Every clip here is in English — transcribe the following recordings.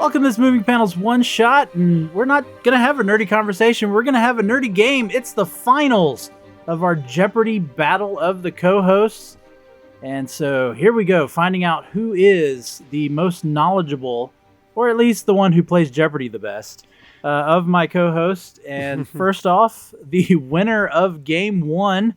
Welcome to this Moving Panels One Shot, and we're not going to have a nerdy conversation. We're going to have a nerdy game. It's the finals of our Jeopardy Battle of the Co-Hosts. And so here we go, finding out who is the most knowledgeable, or at least the one who plays Jeopardy the best, of my co-host. And first off, the winner of Game 1,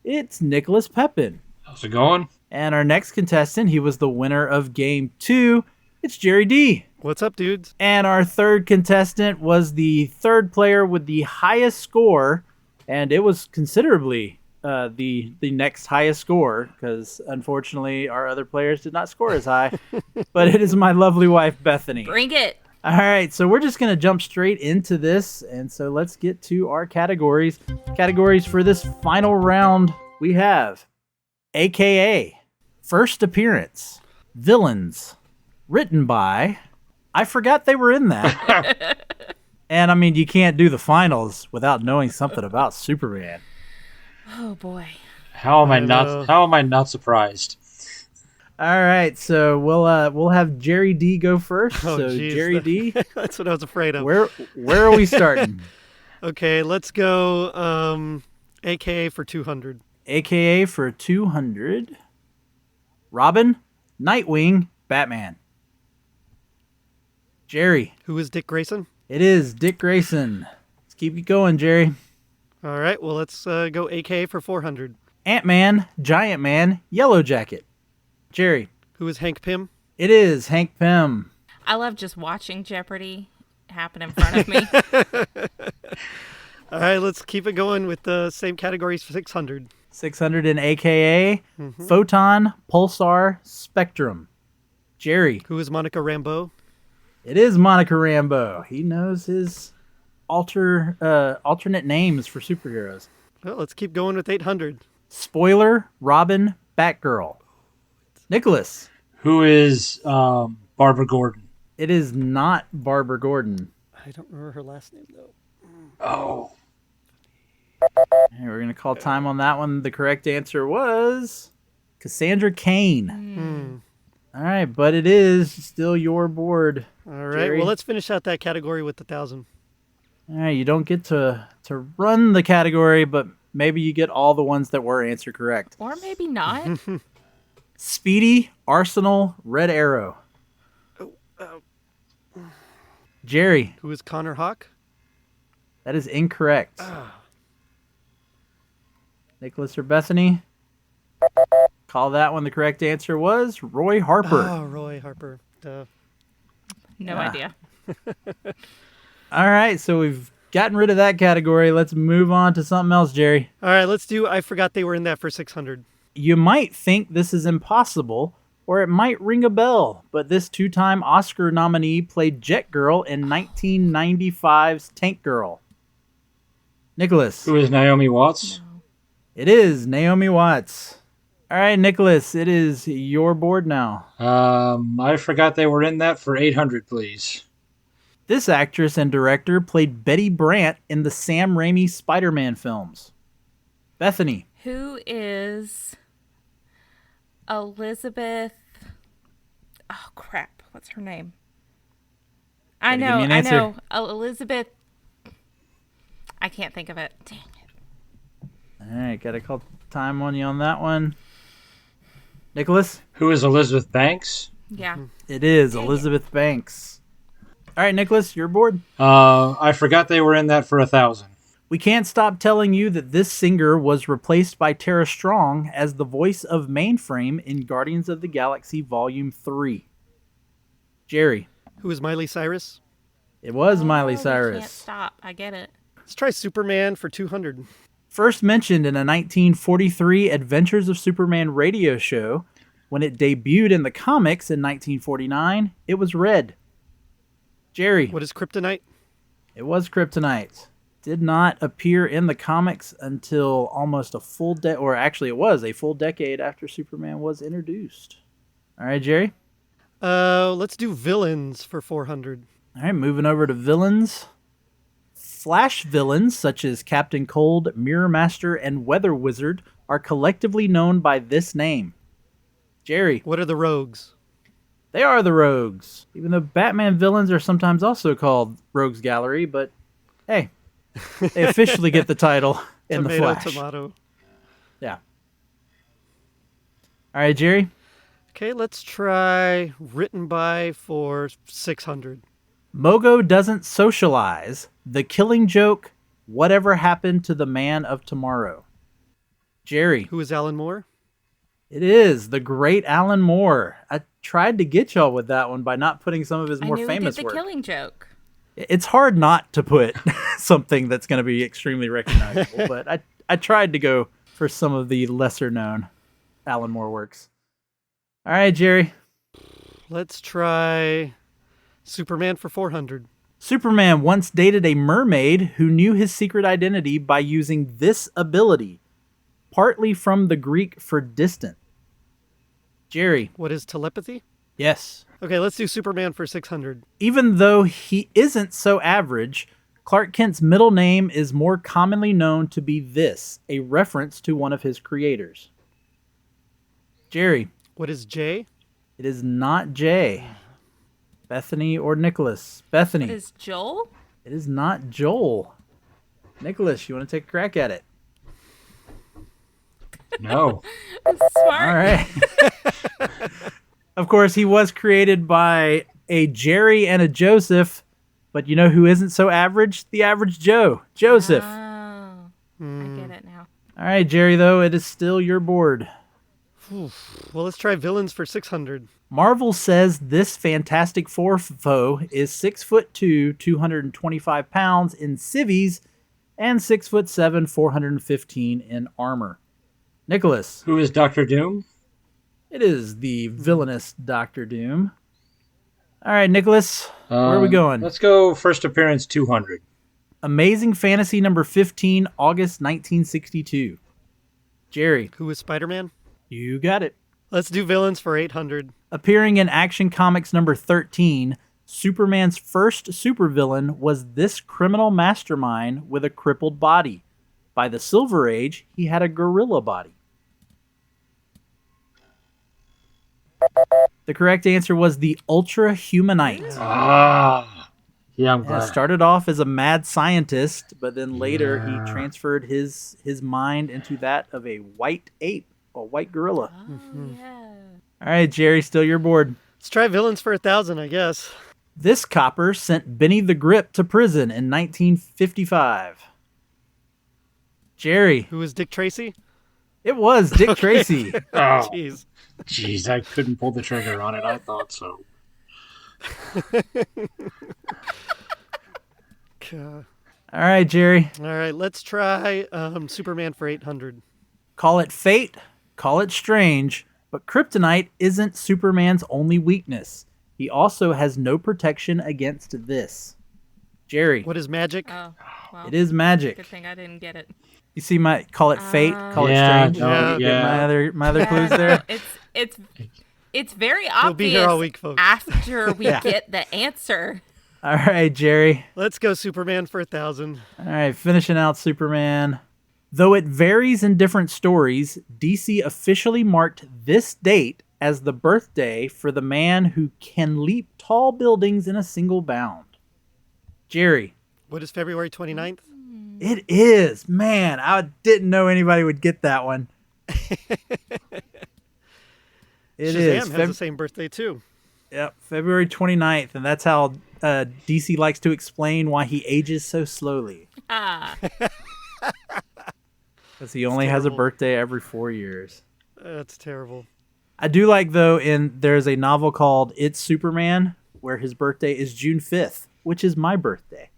it's Nicholas Pepin. How's it going? And our next contestant, he was the winner of Game 2, it's Gerry D. What's up, dudes? And our third contestant was the third player with the highest score, and it was considerably the next highest score, because unfortunately our other players did not score as high. But it is my lovely wife, Bethany. Bring it. All right, so we're just going to jump straight into this, and so let's get to our categories. Categories for this final round, we have AKA, First Appearance, Villains, Written by, I forgot they were in that. And I mean, you can't do the finals without knowing something about Superman. Oh boy. How am I not surprised? All right, so we'll have Gerry D go first. Oh, so geez. Gerry D, That's what I was afraid of. where are we starting? Okay, let's go AKA for 200. AKA for 200. Robin, Nightwing, Batman. Gerry. Who is Dick Grayson? It is Dick Grayson. Let's keep it going, Gerry. All right, well, let's go AKA for 400. Ant-Man, Giant Man, Yellow Jacket. Gerry. Who is Hank Pym? It is Hank Pym. I love just watching Jeopardy happen in front of me. All right, let's keep it going with the same categories for 600. 600 in AKA, Photon, Pulsar, Spectrum. Gerry. Who is Monica Rambeau? It is Monica Rambeau. He knows his alternate names for superheroes. Well, let's keep going with 800. Spoiler, Robin, Batgirl. Nicholas. Who is Barbara Gordon? It is not Barbara Gordon. I don't remember her last name, though. Oh. Hey, we're going to call time on that one. The correct answer was Cassandra Cain. All right, but it is still your board. All right, Gerry. well, let's finish out that category with 1,000. All right, you don't get to run the category, but maybe you get all the ones that were answered correct. Or maybe not. Speedy, Arsenal, Red Arrow. Gerry. Who is Connor Hawk? That is incorrect. Nicholas or Bethany? Call that one. The correct answer was Roy Harper. Oh, Roy Harper. Duh. No idea. All right, so we've gotten rid of that category. Let's move on to something else, Gerry. All right, let's do I Forgot They Were in That for 600. You might think this is impossible, or it might ring a bell, but this two-time Oscar nominee played Jet Girl in 1995's Tank Girl. Nicholas. Who is Naomi Watts? It is Naomi Watts. All right, Nicholas, it is your board now. I forgot they were in that for 800, please. This actress and director played Betty Brant in the Sam Raimi Spider-Man films. Bethany. Who is Elizabeth? Oh, crap. What's her name? I Gotta give me know. an I know. Elizabeth. I can't think of it. Dang it. All right, got to call time on you on that one. Nicholas? Who is Elizabeth Banks? Yeah. It is Elizabeth Banks. All right, Nicholas, your board. I forgot they were in that for 1,000. We can't stop telling you that this singer was replaced by Tara Strong as the voice of Mainframe in Guardians of the Galaxy Volume 3. Gerry. Who is Miley Cyrus? It was Miley We can't Cyrus. stop. I get it. Let's try Superman for 200. First mentioned in a 1943 Adventures of Superman radio show. When it debuted in the comics in 1949, it was red. Gerry. What is Kryptonite? It was Kryptonite. Did not appear in the comics until almost a full or actually it was a full decade after Superman was introduced. All right, Gerry. Let's do villains for 400. All right, moving over to villains. Flash villains such as Captain Cold, Mirror Master, and Weather Wizard are collectively known by this name. Gerry. What are the Rogues? They are the Rogues, even though Batman villains are sometimes also called Rogues Gallery, but hey, they officially get the title in The Flash. Tomato. Yeah. All right, Jerry. Okay, let's try written by for 600. Mogo doesn't socialize. The Killing Joke. Whatever happened to the Man of Tomorrow? Jerry. Who is Alan Moore? It is the great Alan Moore. I tried to get y'all with that one by not putting some of his more famous we did work. The Killing Joke. It's hard not to put something that's going to be extremely recognizable, but I tried to go for some of the lesser known Alan Moore works. All right, Jerry. Let's try Superman for 400. Superman once dated a mermaid who knew his secret identity by using this ability, partly from the Greek for distant. Jerry. What is telepathy? Yes. Okay, let's do Superman for 600. Even though he isn't so average, Clark Kent's middle name is more commonly known to be this, a reference to one of his creators. Jerry. What is J? It is not Jay. Bethany or Nicholas? Bethany. What is Joel? It is not Joel. Nicholas, you want to take a crack at it? No. Smart. All right. Of course, he was created by a Jerry and a Joseph, but you know who isn't so average? The average Joe. Joseph. Oh, I get it now. All right, Jerry, though, it is still your board. Well, let's try villains for 600. Marvel says this Fantastic Four foe is 6'2", 225 pounds in civvies, and 6'7", 415 in armor. Nicholas. Who is Dr. Doom? It is the villainous Dr. Doom. All right, Nicholas, where are we going? Let's go first appearance 200. Amazing Fantasy number 15, August 1962. Jerry. Who is Spider-Man? You got it. Let's do villains for 800. Appearing in Action Comics number 13, Superman's first supervillain was this criminal mastermind with a crippled body. By the Silver Age, he had a gorilla body. The correct answer was the Ultra Humanite. Yeah, I'm glad. Started off as a mad scientist, but then later he transferred his mind into that of a white ape, a white gorilla. Oh, yeah. All right, Jerry, still your board. Let's try villains for 1,000, I guess. This copper sent Benny the Grip to prison in 1955. Jerry. Who is Dick Tracy? It was Dick Tracy. Oh, Jeez. jeez, I couldn't pull the trigger on it. I thought so. All right, Jerry. right, let's try Superman for 800. Call it fate, call it strange, but kryptonite isn't Superman's only weakness. He also has no protection against this. Jerry. What is magic? Oh, well. It is magic. Good thing I didn't get it. You see my call it fate, call Yeah, it strange. no, Yeah. yeah. My other clues there. It's very He'll be obvious here all week, folks. after we Yeah. get the answer. All right, Jerry. Let's go Superman for 1,000. All right, finishing out Superman. Though it varies in different stories, DC officially marked this date as the birthday for the man who can leap tall buildings in a single bound. Jerry. What is February 29th? It is. Man, I didn't know anybody would get that one. It Shazam is. has the same birthday, too. Yep, February 29th, and that's how DC likes to explain why he ages so slowly. Ah, Because he only has a terrible. birthday every 4 years. That's terrible. I do like, though, there's a novel called It's Superman, where his birthday is June 5th, which is my birthday.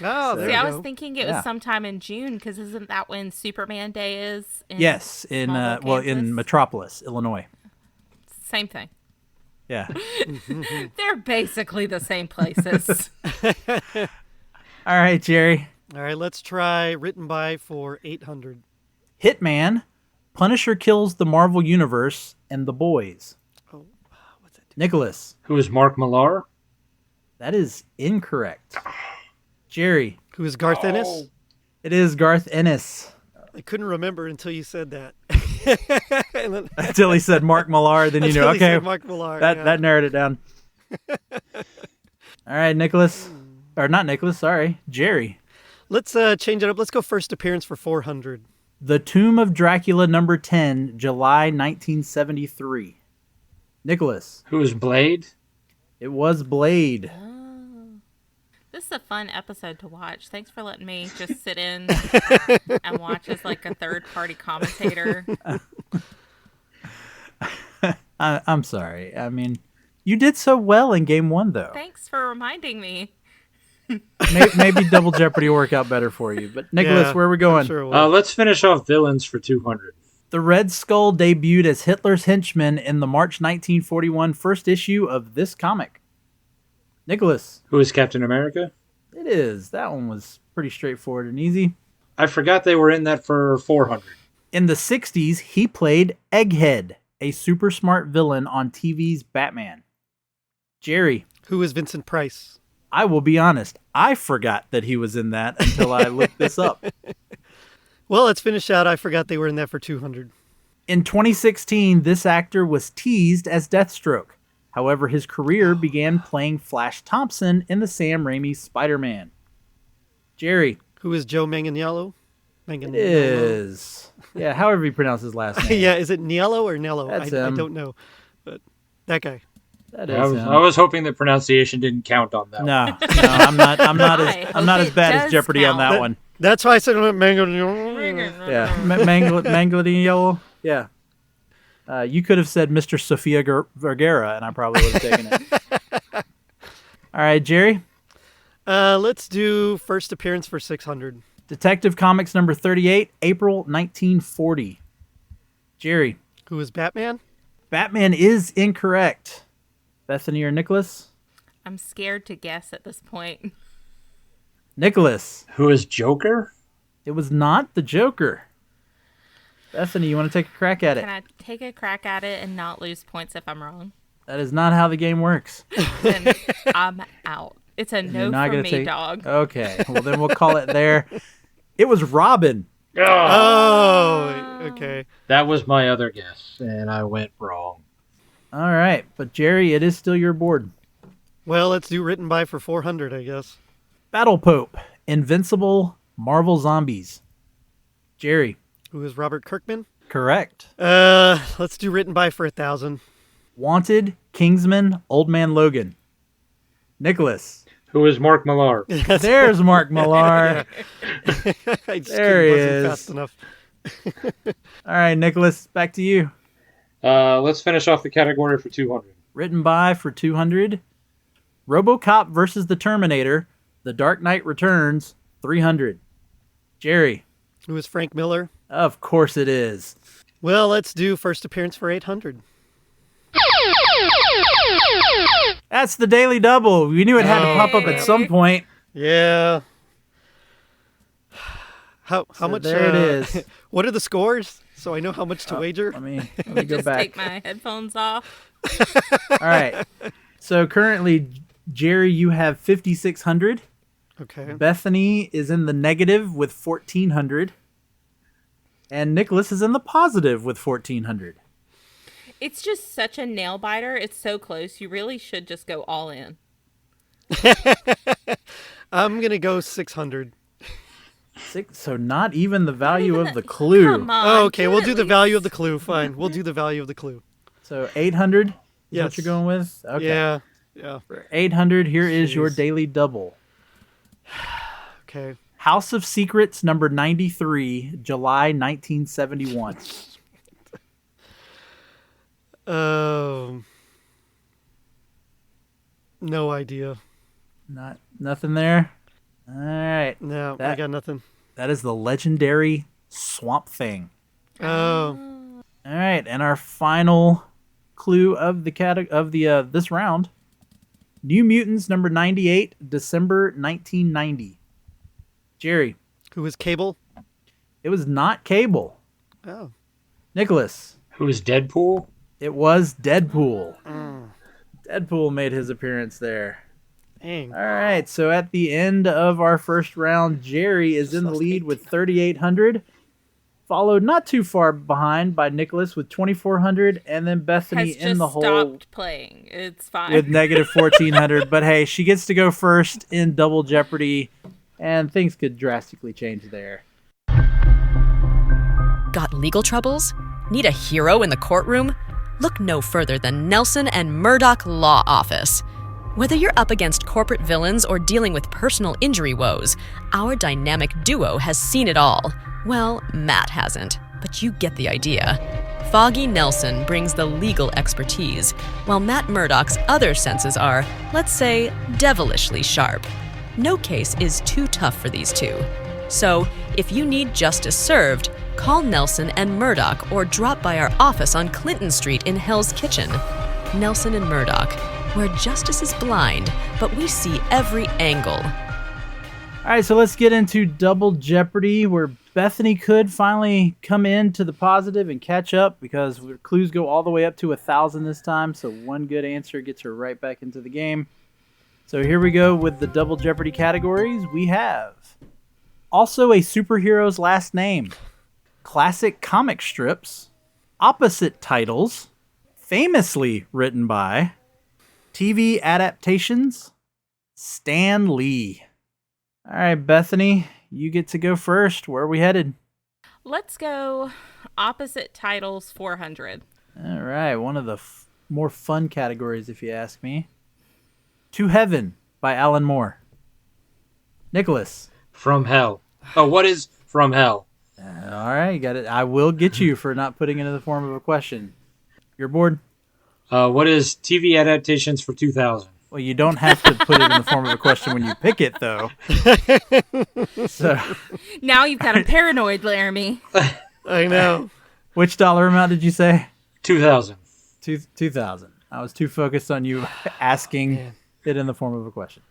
Oh, there see, you I go. was thinking it Yeah. was sometime in June because isn't that when Superman Day is? Yes, in Smallville, in Kansas? Metropolis, Illinois. Same thing. Yeah. They're basically the same places. All right, Jerry. All right, let's try written by for 800. Hitman, Punisher kills the Marvel Universe, and The Boys. Oh, what's it? Nicholas. Who is Mark Millar? That is incorrect. Jerry. Who is Garth Ennis? It is Garth Ennis. I couldn't remember until you said that. And then, Until he said Mark Millar, then you knew, until he okay, said Mark Millar. that narrowed it down. All right, Nicholas. Or not Nicholas, sorry. Jerry. Let's change it up. Let's go first appearance for 400. The Tomb of Dracula number 10, July 1973. Nicholas. Who is Blade? It was Blade. This is a fun episode to watch. Thanks for letting me just sit in and watch as like a third-party commentator. I'm sorry. I mean, you did so well in game 1, though. Thanks for reminding me. Maybe Double Jeopardy will work out better for you. But Nicholas, Yeah, where are we going? I'm sure it will. Let's finish off villains for 200. The Red Skull debuted as Hitler's henchman in the March 1941 first issue of this comic. Nicholas. Who is Captain America? It is. That one was pretty straightforward and easy. I forgot they were in that for 400. In the 60s, he played Egghead, a super smart villain on TV's Batman. Jerry. Who is Vincent Price? I will be honest, I forgot that he was in that until I looked this up. Well, let's finish out. I forgot they were in that for 200. In 2016, this actor was teased as Deathstroke. However, his career began playing Flash Thompson in the Sam Raimi Spider-Man. Jerry. Who is Joe Manganiello? It is. Yeah, however you pronounce his last name. Yeah, is it Niello or Nello? That's I him. don't know. But that guy. That I is was, him. I was hoping the pronunciation didn't count on that one. No, I'm not I as hope bad it as does Jeopardy on that count. one. That's why I said Manganiello. Yeah, Mangladillo. Yeah. You could have said Mr. Sofia Vergara, and I probably would have taken it. All right, Jerry. Let's do first appearance for 600. Detective Comics number 38, April 1940. Jerry. Who is Batman? Batman is incorrect. Bethany or Nicholas? I'm scared to guess at this point. Nicholas. Who is Joker? It was not the Joker. Bethany, you want to take a crack at it? Can I take a crack at it and not lose points if I'm wrong? That is not how the game works. Then I'm out. It's a no not for gonna me, dog. Okay, well then we'll call it there. It was Robin. Oh, okay. That was my other guess, and I went wrong. All right, but Jerry, it is still your board. Well, let's do written by for 400, I guess. Battle Pope, Invincible, Marvel Zombies. Jerry. Who is Robert Kirkman? Correct. Let's do written by for 1,000. Wanted, Kingsman, Old Man Logan. Nicholas. Who is Mark Millar? There's Mark Millar. I just There he couldn't buzz him is. fast enough. All right, Nicholas, back to you. Let's finish off the category for 200. Written by for 200. RoboCop versus the Terminator, The Dark Knight Returns, 300. Jerry. Who is Frank Miller? Of course it is. Well, let's do first appearance for 800. That's the Daily Double. We knew it had to pop up at some point. Yeah. How much? there it is. What are the scores? So I know how much to wager. Let me go Just back. take my headphones off. All right. So currently, Jerry, you have 5,600. Okay. Bethany is in the negative with 1,400. And Nicholas is in the positive with 1,400. It's just such a nail biter. It's so close. You really should just go all in. I'm gonna go 600. So not even the value of the clue. Come on. Oh, okay. do We'll at do the least. value of the clue. Fine. We'll do the value of the clue. So 800 is Yes. what you're going with? Okay. Yeah. Yeah. For 800, here is your Jeez. Daily Double. Okay. House of Secrets, number 93, July 1971. No idea. Nothing there? All right. No, I That- got nothing. That is the legendary Swamp Thing. Oh. All right, and our final clue of the this round. New Mutants number 98, December 1990. Jerry. Who is Cable? It was not Cable. Oh. Nicholas. Who is Deadpool? It was Deadpool. Deadpool made his appearance there. Dang. All right, so at the end of our first round, Jerry is in the Lost lead 18. with 3,800. Followed not too far behind by Nicholas with 2,400, and then Bethany Has in just the hole stopped playing. It's fine. with negative 1,400. But hey, she gets to go first in Double Jeopardy, and things could drastically change there. Got legal troubles? Need a hero in the courtroom? Look no further than Nelson and Murdoch Law Office. Whether you're up against corporate villains or dealing with personal injury woes, our dynamic duo has seen it all. Well, Matt hasn't, but you get the idea. Foggy Nelson brings the legal expertise, while Matt Murdoch's other senses are, let's say, devilishly sharp. No case is too tough for these two. So, if you need justice served, call Nelson and Murdoch or drop by our office on Clinton Street in Hell's Kitchen. Nelson and Murdoch, where justice is blind, but we see every angle. All right, so let's get into Double Jeopardy, where Bethany could finally come in to the positive and catch up because clues go all the way up to 1,000 this time. So one good answer gets her right back into the game. So here we go with the Double Jeopardy categories. We have also a superhero's last name, classic comic strips, opposite titles, famously written by, TV adaptations, Stan Lee. All right, Bethany, you get to go first. Where are we headed? Let's go opposite titles 400. All right, one of the more fun categories, if you ask me. To Heaven by Alan Moore. Nicholas. From Hell. Oh, what is From Hell? All right, you got it. I will get you for not putting it in the form of a question. You're bored? What is TV adaptations for 2000? Well, you don't have to put it in the form of a question when you pick it, though. So, Now you've got a paranoid, Laramie. I know. which dollar amount did you say? 2000. 2,000. I was too focused on you asking it in the form of a question.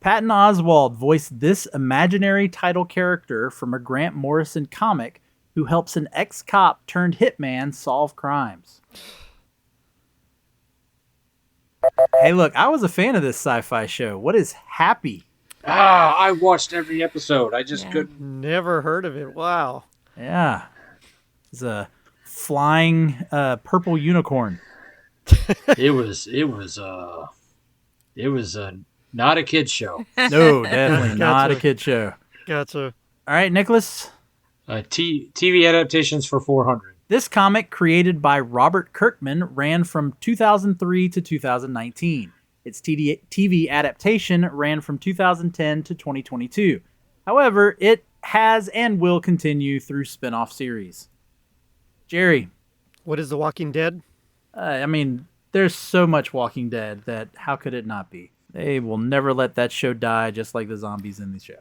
Patton Oswalt voiced this imaginary title character from a Grant Morrison comic who helps an ex-cop turned hitman solve crimes. Hey, look, I was a fan of this sci-fi show. What is Happy? I watched every episode. I just couldn't. Never heard of it. Wow. Yeah. It's a flying purple unicorn. It was not a kid's show. No, definitely not a Gotcha. kid show. Gotcha. All right, Nicholas. TV adaptations for 400. This comic, created by Robert Kirkman, ran from 2003 to 2019. Its TV adaptation ran from 2010 to 2022. However, it has and will continue through spin-off series. Gerry. What is The Walking Dead? I mean, there's so much Walking Dead that how could it not be? They will never let that show die, just like the zombies in the show.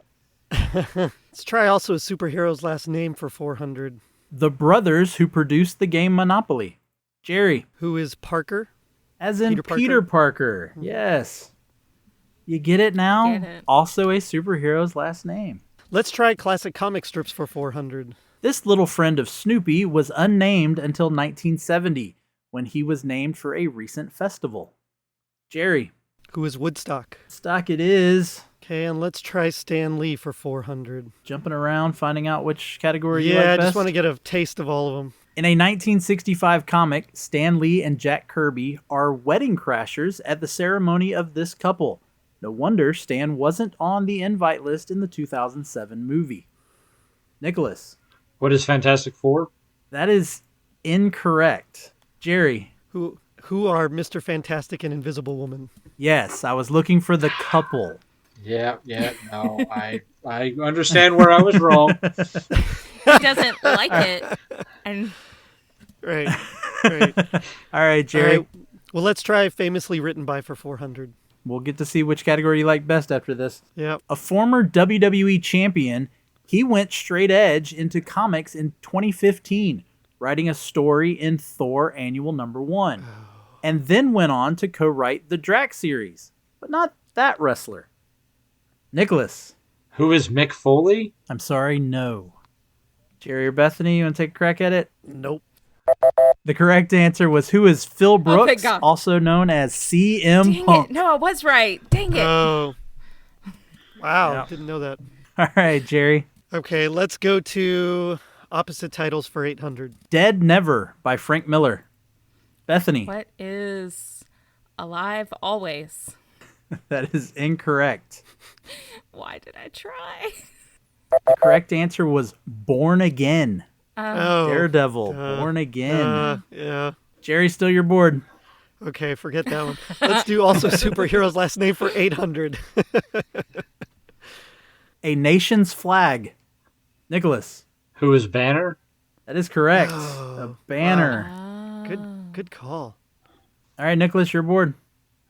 Let's try also a superhero's last name for 400. The brothers who produced the game Monopoly. Gerry. Who is Parker? As in Peter Peter Parker. Yes. You get it now? Get it. Also a superhero's last name. Let's try classic comic strips for 400. This little friend of Snoopy was unnamed until 1970, when he was named for a recent festival. Gerry. Who is Woodstock? Stock it is. Okay, and let's try Stan Lee for 400. Jumping around, finding out which category you Yeah, like I best. just want to get a taste of all of them. In a 1965 comic, Stan Lee and Jack Kirby are wedding crashers at the ceremony of this couple. No wonder Stan wasn't on the invite list in the 2007 movie. Nicholas. What is Fantastic Four? That is incorrect. Gerry. Who are Mr. Fantastic and Invisible Woman? Yes, I was looking for the couple. Yeah, no, I understand where I was wrong. He doesn't like it. And Right. All right, Gerry. All right. Well, let's try famously written by for 400. We'll get to see which category you like best after this. Yep. A former WWE champion, he went straight edge into comics in 2015, writing a story in Thor Annual #1, and then went on to co-write the Drax series, but not that wrestler. Nicholas. Who is Mick Foley? I'm sorry, no. Gerry or Bethany, you want to take a crack at it? Nope. The correct answer was who is Phil thank Brooks, God. also known as CM dang Punk. it. No, I was right. Dang it. Oh. Wow. Yeah. Didn't know that. All right, Gerry. Okay, let's go to Opposite titles for 800. Dead Never by Frank Miller. Bethany. What is Alive Always? That is incorrect. Why did I try? The correct answer was Born Again. Oh, Daredevil, Born Again. yeah. Jerry, still your board. Okay, forget that one. Let's do also superhero's last name for 800. A Nation's Flag. Nicholas. Who is Banner? That is correct. Oh, A banner. Good call. All right, Nicholas, your board.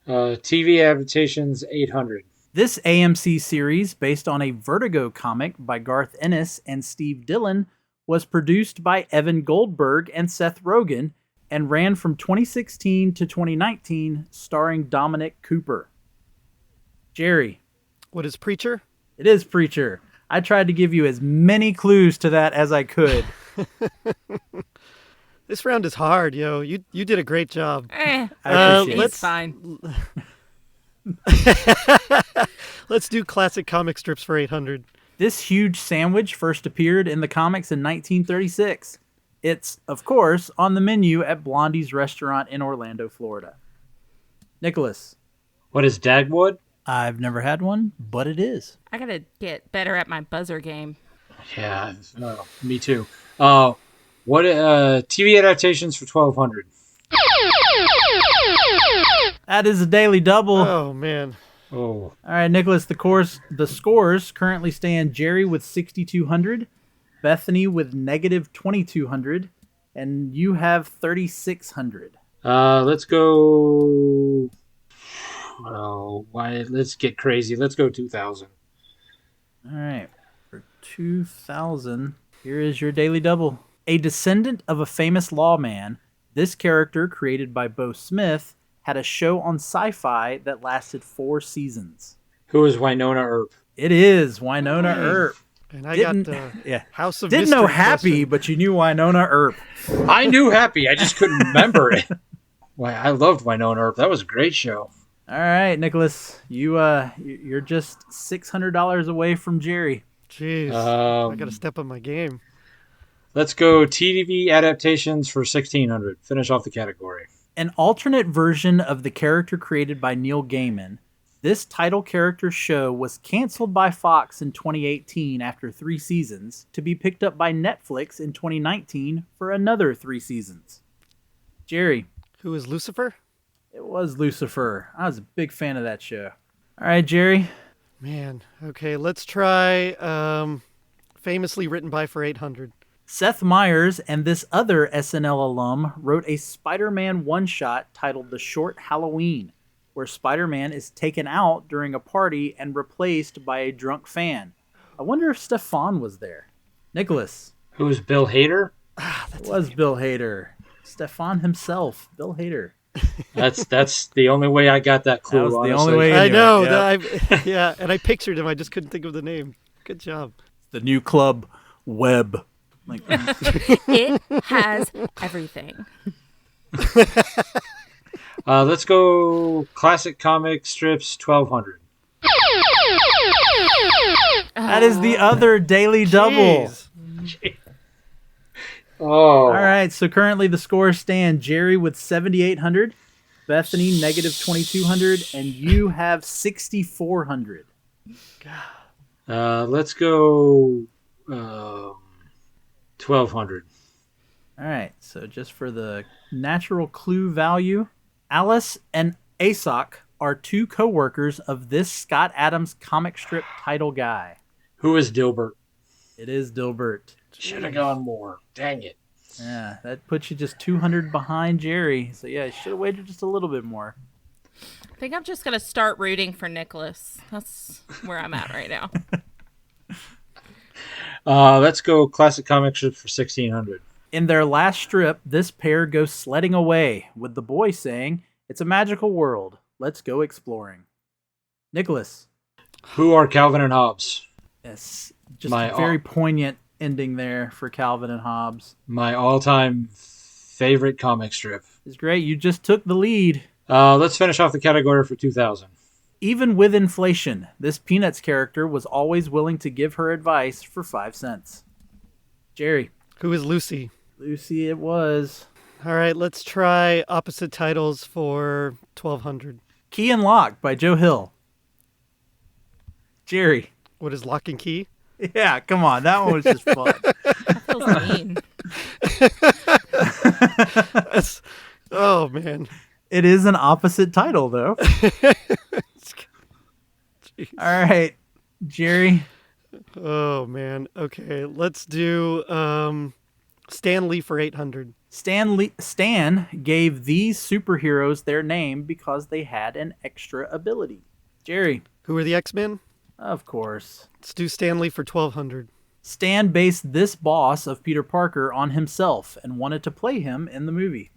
TV adaptations 800. This AMC series, based on a Vertigo comic by Garth Ennis and Steve Dillon, was produced by Evan Goldberg and Seth Rogen and ran from 2016 to 2019, starring Dominic Cooper. Jerry. What is Preacher? It is Preacher. I tried to give you as many clues to that as I could. This round is hard, yo. You did a great job. I appreciate let's- it. Fine. Let's do classic comic strips for 800. This huge sandwich first appeared in the comics in 1936. It's, of course, on the menu at Blondie's restaurant in Orlando, Florida. Nicholas. What is Dagwood? I've never had one, but it is. I gotta get better at my buzzer game. Yeah, me too. What TV adaptations for 1200? That is a daily double. Oh, man. Oh, All right, Nicholas, the scores currently stand Jerry with 6,200, Bethany with negative 2,200, and you have 3,600. let's go. Oh, why? Let's get crazy. Let's go 2000. All right, for 2,000, here is your daily double. A descendant of a famous lawman, this character, created by Bo Smith, had a show on Sci-Fi that lasted 4 seasons. Who is Winona Earp? It is Winona Earp. And I Didn't- got Yeah. House of Didn't know Mystery Happy, question. but you knew Winona Earp. I knew Happy. I just couldn't remember it. Why? I loved Winona Earp. That was a great show. All right, Nicholas, you're just $600 away from Jerry. Jeez. I got to Um, step up my game. let's go TV adaptations for 1600. Finish off the category. An alternate version of the character created by Neil Gaiman, this title character show was canceled by Fox in 2018 after 3 seasons, to be picked up by Netflix in 2019 for another 3 seasons. Jerry. Who is Lucifer? It was Lucifer. I was a big fan of that show. All right, Jerry. Man. Okay, let's try famously written by for 800. Seth Meyers and this other SNL alum wrote a Spider-Man one-shot titled The Short Halloween, where Spider-Man is taken out during a party and replaced by a drunk fan. I wonder if Stefan was there. Nicholas. Who is Bill Hader? It was Bill Hader. Stefan himself, Bill Hader. That's the only way I got that clue. That was the honestly. only way. I knew know. it, Yeah, and I pictured him. I just couldn't think of the name. Good job. The new club, Web. Like, It has everything. Let's go classic comic strips 1200. that is the other daily double. Jeez. Oh, All right, so currently the scores stand Jerry with 7,800, Bethany negative 2,200, and you have 6,400. let's go 1200. All right, so just for the natural clue value, Alice and Asoc are 2 co-workers of this Scott Adams comic strip title guy. Who is Dilbert? It is Dilbert. Should have gone more. Dang it. Yeah, that puts you just 200 behind Jerry. So yeah, you should have waited just a little bit more. I think I'm just gonna start rooting for Nicholas. That's where I'm at right now. Let's go classic comic strips for 1600. In their last strip, this pair goes sledding away, with the boy saying, "It's a magical world. Let's go exploring." Nicholas. Who are Calvin and Hobbes? Yes, just My a very poignant ending there for Calvin and Hobbes. My all-time favorite comic strip. It's great. You just took the lead. Let's finish off the category for 2000. Even with inflation, this Peanuts character was always willing to give her advice for 5 cents. Jerry. Who is Lucy? Lucy it was. All right, let's try opposite titles for 1200. Key and Lock by Joe Hill. Jerry. What is Lock and Key? Yeah, come on. That one was just fun. That feels mean. Oh, man. It is an opposite title, though. All right, Jerry. Oh, man. Okay, let's do Stan Lee for 800. Stan gave these superheroes their name because they had an extra ability. Jerry. Who are the X-Men? Of course. Let's do Stan Lee for 1200. Stan based this boss of Peter Parker on himself and wanted to play him in the movie.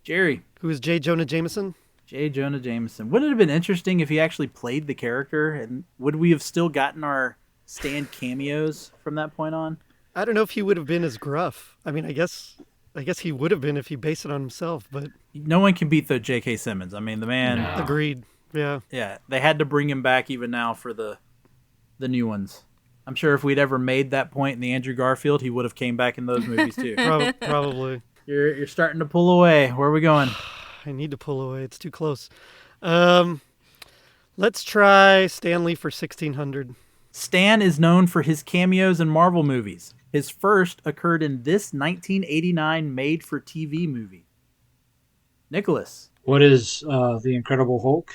Jerry. Who is J. Jonah Jameson? J. Jonah Jameson. Wouldn't it have been interesting if he actually played the character? And would we have still gotten our Stan cameos from that point on? I don't know if he would have been as gruff. I mean, I guess he would have been if he based it on himself, but... No one can beat the J.K. Simmons. I mean, the man... No. Agreed. Yeah. Yeah, they had to bring him back even now for the new ones. I'm sure if we'd ever made that point in the Andrew Garfield, he would have came back in those movies too. Probably. You're starting to pull away. Where are we going? I need to pull away. It's too close. Let's try Stan Lee for 1600. Stan is known for his cameos in Marvel movies. His first occurred in this 1989 made-for-TV movie. Nicholas. What is the Incredible Hulk?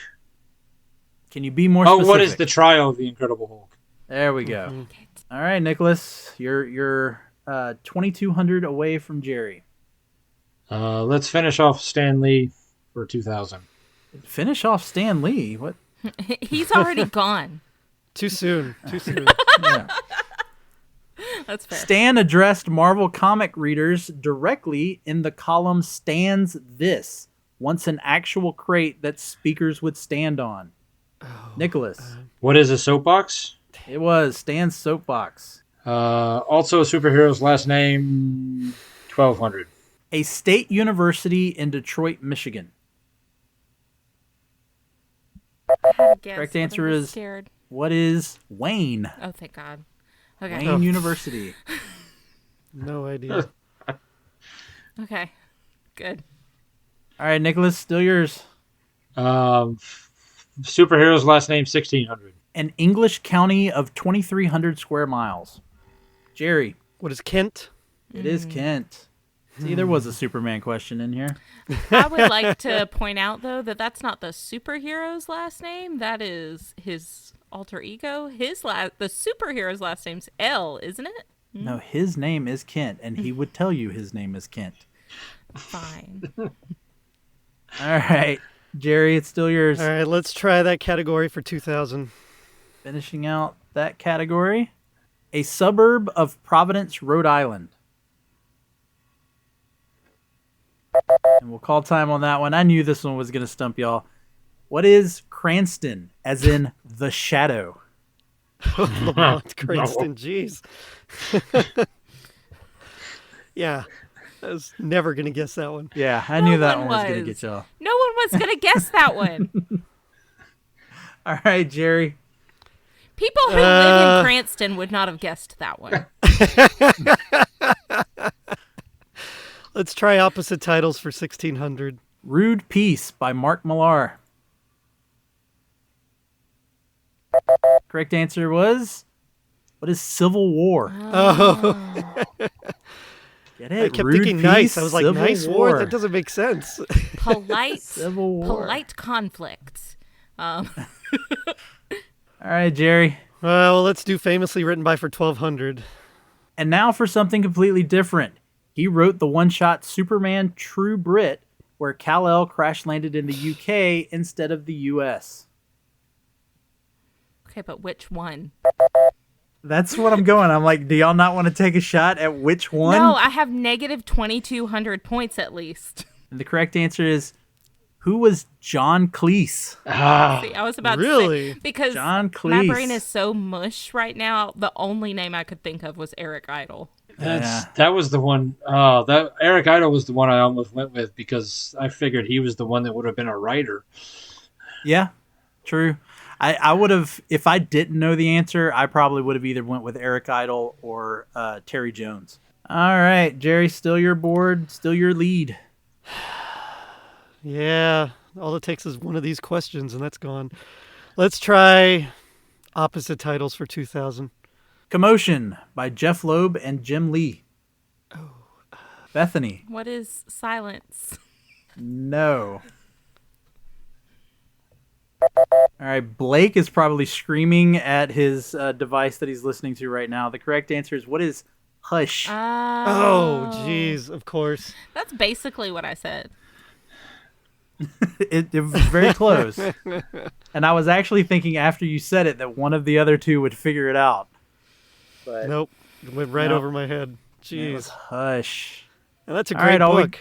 Can you be more specific? What is the trial of the Incredible Hulk? There we go. All right, Nicholas. You're 2,200 away from Jerry. Let's finish off Stan Lee for 2000. Finish off Stan Lee? What? He's already gone. Too soon. Yeah. That's fair. Stan addressed Marvel comic readers directly in the column Stan's This, once an actual crate that speakers would stand on. Nicholas. What is a soapbox? It was Stan's Soapbox. Also a superhero's last name, 1200. A state university in Detroit, Michigan. Correct answer is, scared. What is Wayne? Oh, thank God. Okay. Wayne University. No idea. Okay. Good. All right, Nicholas, still yours. Superhero's last name, 1600. An English county of 2,300 square miles. Jerry. What is Kent? It is Kent. See, there was a Superman question in here. I would like to point out, though, that that's not the superhero's last name. That is his alter ego. The superhero's last name's L, isn't it? No, his name is Kent, and he would tell you his name is Kent. Fine. All right, Jerry, it's still yours. All right, let's try that category for 2000. Finishing out that category. A suburb of Providence, Rhode Island. And we'll call time on that one. I knew this one was going to stump y'all. What is Cranston, as in the shadow? Lamont Cranston, jeez. Yeah, I was never going to guess that one. Yeah, I knew that one one was going to was. get y'all. No one was going to guess that one. All right, Jerry. People who live in Cranston would not have guessed that one. Let's try opposite titles for 1600. Rude Peace by Mark Millar. Correct answer was, what is Civil War? Oh. Get it? I kept Rude thinking Peace, nice. I was like, Civil nice war? That doesn't make sense. Polite, Civil War. polite conflict. All right, Jerry. Well, let's do famously written by for 1200. And now for something completely different. He wrote the one-shot Superman True Brit, where Kal-El crash-landed in the UK instead of the US. Okay, but which one? That's what I'm going. I'm like, do y'all not want to take a shot at which one? No, I have negative 2,200 points at least. And the correct answer is, who was John Cleese? See, I was about Really? to say, because John my Cleese. brain is so mush right now, the only name I could think of was Eric Idle. That was the one. That Eric Idle was the one I almost went with because I figured he was the one that would have been a writer. Yeah, true. I would have, if I didn't know the answer, I probably would have either went with Eric Idle or Terry Jones. All right, Jerry, still your board, still your lead. Yeah, all it takes is one of these questions and that's gone. Let's try opposite titles for 2000. Commotion by Jeff Loeb and Jim Lee. Oh. Bethany. What is silence? No. All right, Blake is probably screaming at his device that he's listening to right now. The correct answer is, what is hush? Oh, jeez, of course. That's basically what I said. It was very close. And I was actually thinking after you said it that one of the other two would figure it out. But Nope, it went right over my head. it was Jeez. hush. And that's a All great right, all we- book.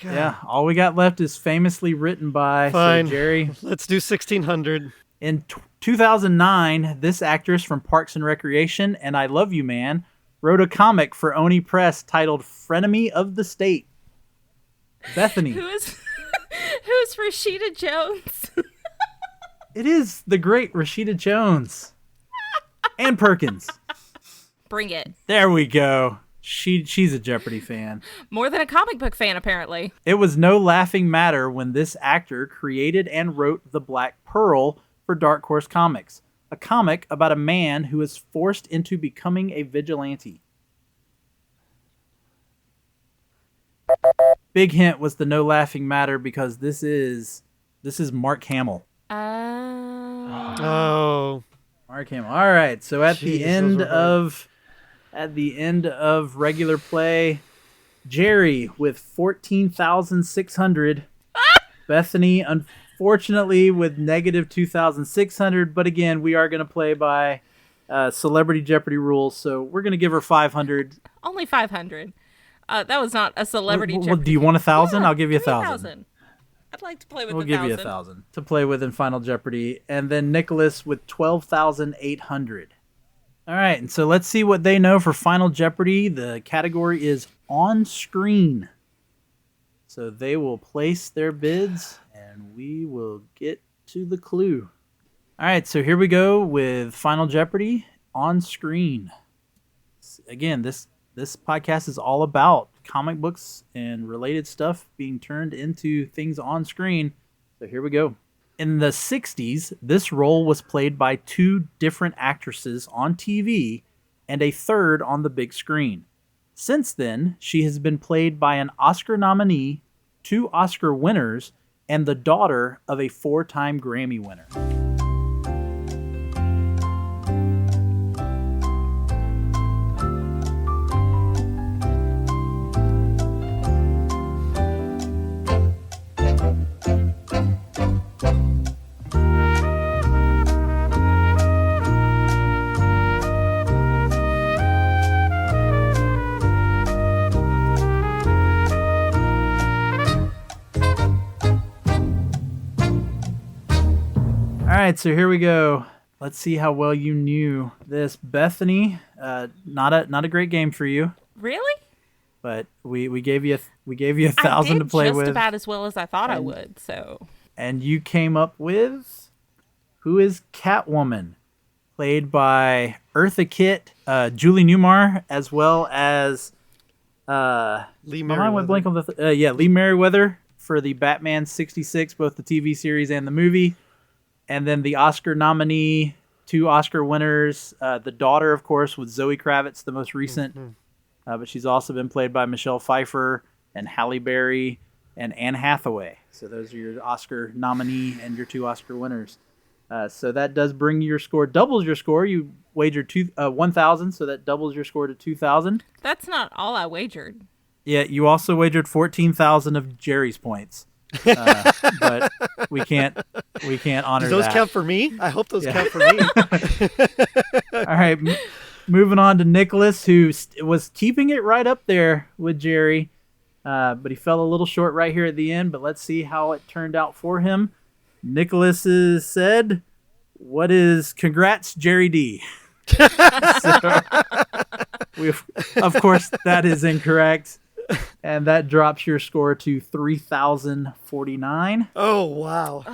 God. Yeah, all we got left is famously written by Fine. So Jerry. Let's do 1600. In 2009, this actress from Parks and Recreation and I Love You Man wrote a comic for Oni Press titled Frenemy of the State. Bethany. Who's Rashida Jones? It is the great Rashida Jones. And Perkins. Bring it. There we go. She's a Jeopardy fan. More than a comic book fan, apparently. It was no laughing matter when this actor created and wrote The Black Pearl for Dark Horse Comics, a comic about a man who is forced into becoming a vigilante. Big hint was the no laughing matter because this is Mark Hamill. Oh. Mark Hamill. All right, so at Jeez, the end those of regular play, Jerry with 14,600. Bethany, unfortunately, with negative 2,600. But again, we are going to play by Celebrity Jeopardy rules, so we're going to give her 500. Only 500. That was not a celebrity Well, Jeopardy. do you want 1,000? Yeah, I'll give you give me 1,000. I'd like to play with We'll 1,000. give you 1,000 to play with in Final Jeopardy. And then Nicholas with 12,800. All right, and so let's see what they know for Final Jeopardy. The category is on screen. So they will place their bids, and we will get to the clue. All right, so here we go with Final Jeopardy on screen. Again, this podcast is all about comic books and related stuff being turned into things on screen. So here we go. In the 60s, this role was played by 2 different actresses on TV and a third on the big screen. Since then, she has been played by an Oscar nominee, 2 Oscar winners, and the daughter of a 4-time Grammy winner. All right, so here we go. Let's see how well you knew this. Bethany, not a great game for you, Really? but we gave you 1,000 to play I did with, just about as well as I thought I would, so... and you came up with who is Catwoman, played by Eartha Kitt, Julie Newmar, as well as Lee my mind went blank Merriweather. on the Lee Merriweather for the Batman '66, both the TV series and the movie. And then the Oscar nominee, 2 Oscar winners. The daughter, of course, with Zoe Kravitz, the most recent. But she's also been played by Michelle Pfeiffer and Halle Berry and Anne Hathaway. So those are your Oscar nominee and your 2 Oscar winners. So that does bring your score, doubles your score. You wagered 1,000, so that doubles your score to 2,000. That's not all I wagered. Yeah, you also wagered 14,000 of Jerry's points. But we can't honor Do those that. count for me? I hope those count for me. All right, moving on to Nicholas, who was keeping it right up there with Jerry, but he fell a little short right here at the end. But let's see how it turned out for him. Nicholas said, "What is congrats, Gerry D?" Of course, that is incorrect. And that drops your score to 3,049. Oh, wow.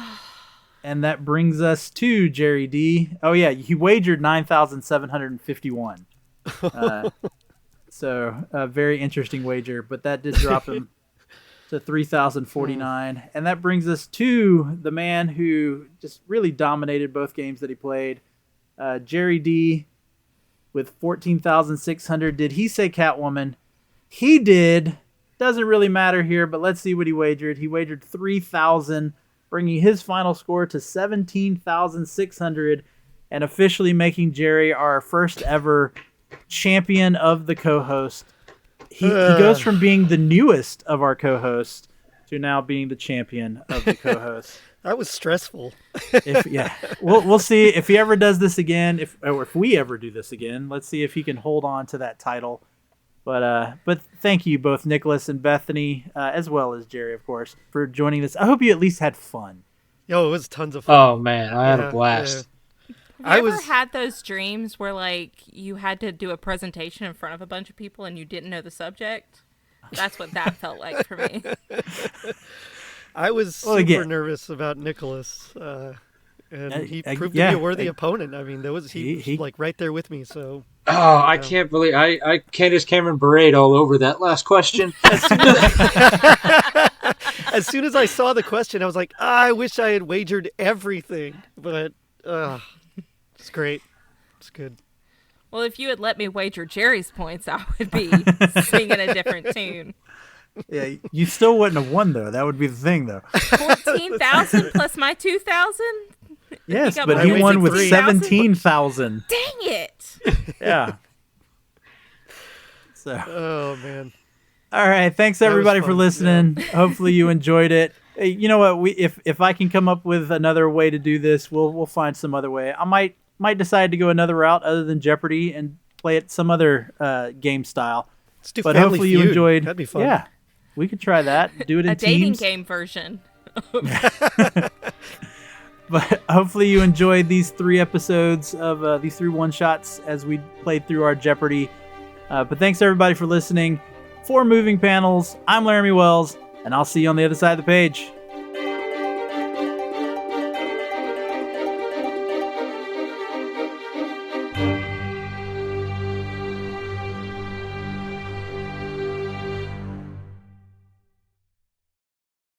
And that brings us to Gerry D. Oh, yeah, he wagered 9,751. So a very interesting wager, but that did drop him to 3,049. And that brings us to the man who just really dominated both games that he played. Gerry D with 14,600. Did he say Catwoman? He did. Doesn't really matter here, but let's see what he wagered. He wagered 3,000, bringing his final score to 17,600 and officially making Gerry our first ever champion of the co-host. He goes from being the newest of our co-hosts to now being the champion of the co-host. That was stressful. We'll see if he ever does this again. If we ever do this again, let's see if he can hold on to that title. But thank you both, Nicholas and Bethany, as well as Gerry, of course, for joining this. I hope you at least had fun. Yo, it was tons of fun. Oh man, I had a blast. Have you ever had those dreams where like you had to do a presentation in front of a bunch of people and you didn't know the subject? That's what that felt like for me. I was super nervous about Nicholas, and he proved to be a worthy opponent. I mean, he was like right there with me. So, I can't believe I Candace Cameron Beret all over that last question. As soon as I saw the question, I was like, I wish I had wagered everything, but it's great. It's good. Well, if you had let me wager Gerry's points, I would be singing a different tune. Yeah, you still wouldn't have won, though. That would be the thing, though. 14,000 plus my 2,000? Yes, but he won with 17,000. Dang it! Yeah. So. Oh, man. All right. Thanks, everybody, for listening. Yeah. Hopefully you enjoyed it. Hey, you know what? If I can come up with another way to do this, we'll find some other way. I might decide to go another route other than Jeopardy and play it some other game style. Let's do but Family hopefully Feud. you enjoyed. That'd be fun. Yeah, we could try that. Do it in a dating teams. game version. But hopefully you enjoyed these 3 episodes of these 3 one-shots as we played through our Jeopardy. But thanks everybody for listening. For Moving Panels, I'm Laramie Wells, and I'll see you on the other side of the page.